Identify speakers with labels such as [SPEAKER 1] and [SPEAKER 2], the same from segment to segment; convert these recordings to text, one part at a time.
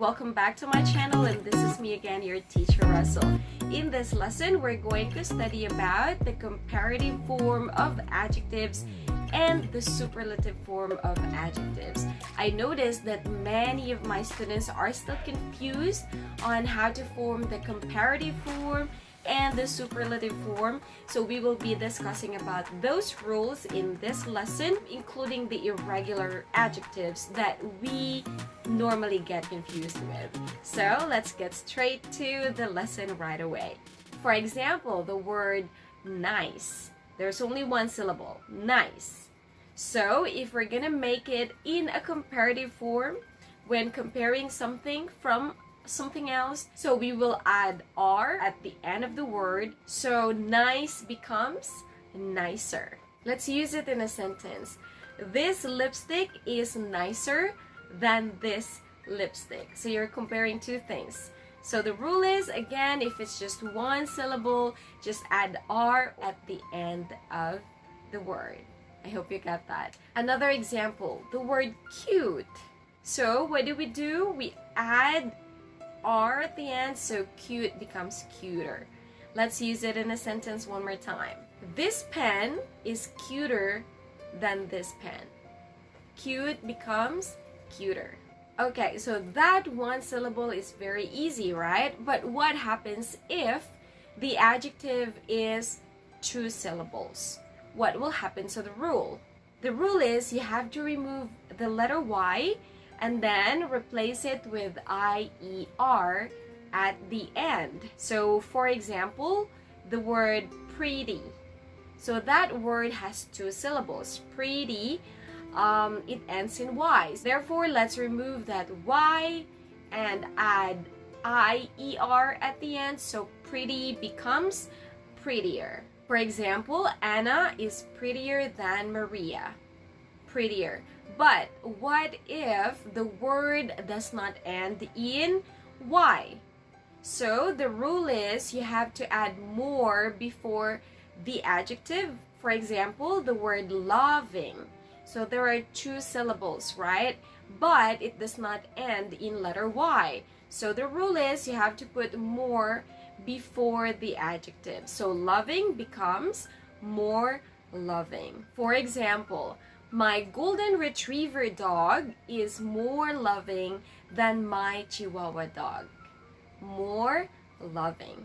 [SPEAKER 1] welcome back to my channel, and this is me again, your teacher Russell. In this lesson, we're going to study about the comparative form of adjectives and the superlative form of adjectives. I noticed that many of my students are still confused on how to form the comparative form and the superlative form, so we will be discussing about those rules in this lesson, including the irregular adjectives that we normally get confused with. So let's get straight to the lesson right away. For example, the word nice. There's only one syllable, nice. So if we're gonna make it in a comparative form when comparing something from something else, so we will add R at the end of the word, so nice becomes nicer. Let's use it in a sentence. This lipstick is nicer than this lipstick. So you're comparing two things. So the rule is, again, if it's just one syllable, just add R at the end of the word. I hope you got that. Another example, the word cute. So what do? We add R at the end, so cute becomes cuter. Let's use it in a sentence one more time. This pen is cuter than this pen. Cute becomes cuter. Okay, so that one syllable is very easy, right? But what happens if the adjective is two syllables? What will happen to the rule? The rule is you have to remove the letter Y and then replace it with IER at the end. So for example, the word pretty. So that word has two syllables. Pretty, it ends in Y. Therefore, let's remove that Y and add IER at the end. So pretty becomes prettier. For example, Anna is prettier than Maria. Prettier. But what if the word does not end in Y? So the rule is you have to add more before the adjective. For example, the word loving. So there are two syllables, right? But it does not end in letter Y. So the rule is you have to put more before the adjective. So loving becomes more loving. For example, my golden retriever dog is more loving than my Chihuahua dog. More loving.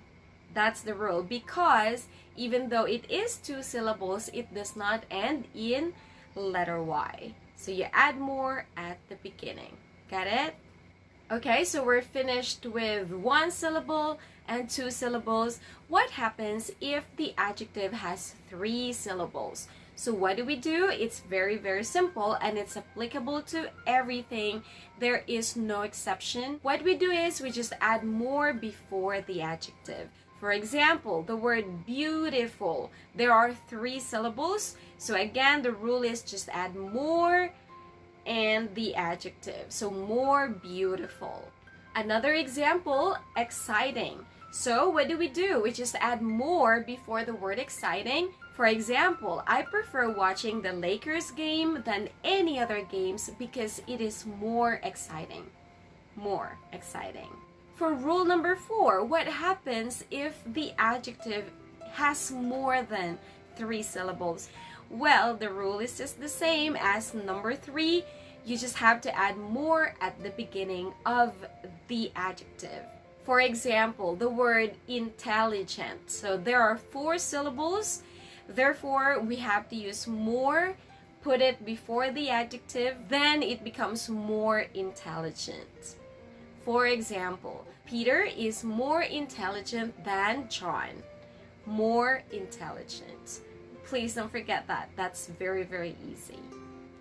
[SPEAKER 1] That's the rule, because even though it is two syllables, it does not end in letter Y. So you add more at the beginning. Got it? Okay, so we're finished with one syllable and two syllables. What happens if the adjective has three syllables? So what do? It's very, very simple, and it's applicable to everything. There is no exception. What we do is we just add more before the adjective. For example, the word beautiful. There are three syllables. So again, the rule is just add more and the adjective. So more beautiful. Another example, exciting. So what do? We just add more before the word exciting. For example, I prefer watching the Lakers game than any other games because it is more exciting. More exciting. For rule number 4, what happens if the adjective has more than three syllables? Well, the rule is just the same as number 3. You just have to add more at the beginning of the adjective. For example, the word intelligent. So there are 4 syllables. Therefore, we have to use more, put it before the adjective, then it becomes more intelligent. For example, Peter is more intelligent than John. More intelligent. Please don't forget that. That's very, very easy.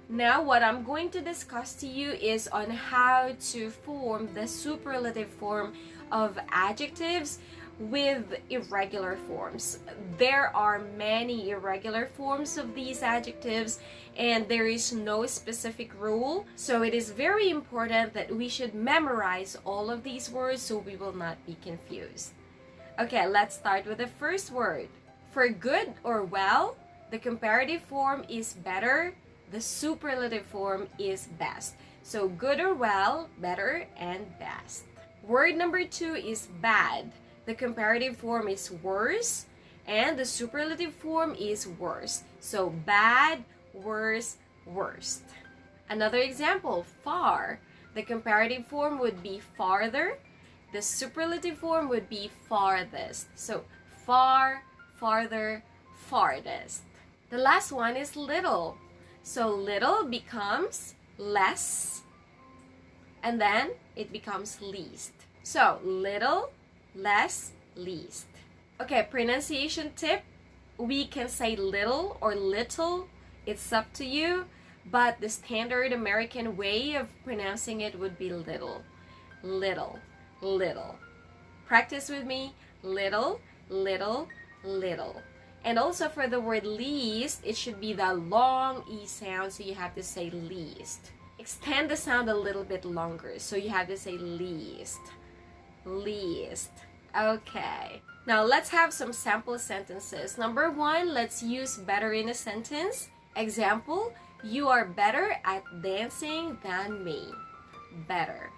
[SPEAKER 1] Now, what I'm going to discuss to you is on how to form the superlative form of adjectives with irregular forms. There are many irregular forms of these adjectives, and there is no specific rule. So it is very important that we should memorize all of these words so we will not be confused. Okay, let's start with the first word. For good or well, the comparative form is better, the superlative form is best. So good or well, better, and best. Word number 2 is bad. The comparative form is worse, and the superlative form is worst. So bad, worse, worst. Another example, far. The comparative form would be farther. The superlative form would be farthest. So far, farther, farthest. The last one is little. So little becomes less, and then it becomes least. So little, less, least. Okay, pronunciation tip. We can say little or little. It's up to you. But the standard American way of pronouncing it would be little. Little, little. Practice with me. Little, little, little. And also for the word least, it should be the long E sound, so you have to say least. Extend the sound a little bit longer, so you have to say least. Least. Okay. Now let's have some sample sentences. Number 1, let's use better in a sentence. Example, you are better at dancing than me. Better.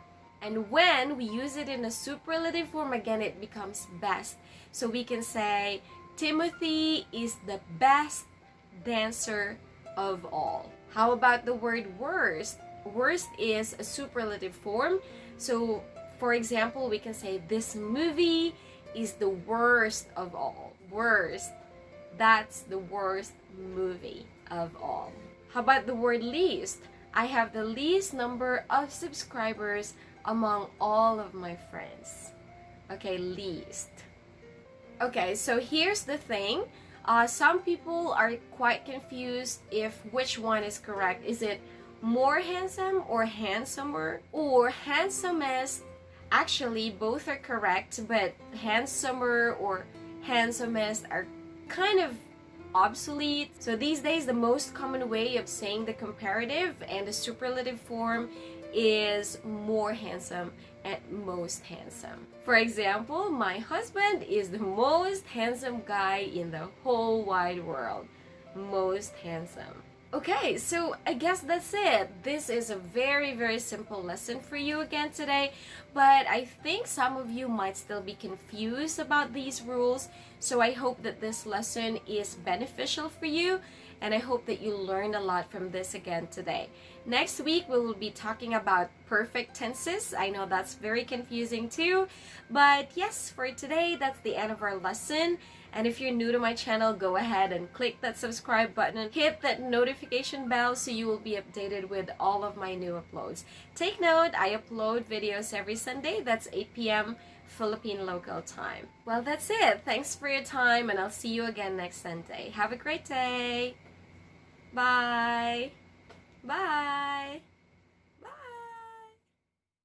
[SPEAKER 1] And when we use it in a superlative form, again, it becomes best. So we can say, Timothy is the best dancer of all. How about the word worst? Worst is a superlative form. So, for example, we can say, this movie is the worst of all. Worst. That's the worst movie of all. How about the word least? I have the least number of subscribers among all of my friends. Okay, least. Okay, so here's the thing. Some people are quite confused if which one is correct. Is it more handsome or handsomer? Or handsomest? Actually, both are correct, but handsomer or handsomest are kind of obsolete. So these days, the most common way of saying the comparative and the superlative form is more handsome and most handsome. For example, my husband is the most handsome guy in the whole wide world. Most handsome. Okay, so I guess that's it. This is a very, very simple lesson for you again today, but I think some of you might still be confused about these rules, so I hope that this lesson is beneficial for you, and I hope that you learned a lot from this again today. Next week, we will be talking about perfect tenses. I know that's very confusing too, but yes, for today, that's the end of our lesson. And if you're new to my channel, go ahead and click that subscribe button and hit that notification bell so you will be updated with all of my new uploads. Take note, I upload videos every Sunday. That's 8 p.m. Philippine local time. Well, that's it. Thanks for your time, and I'll see you again next Sunday. Have a great day. Bye.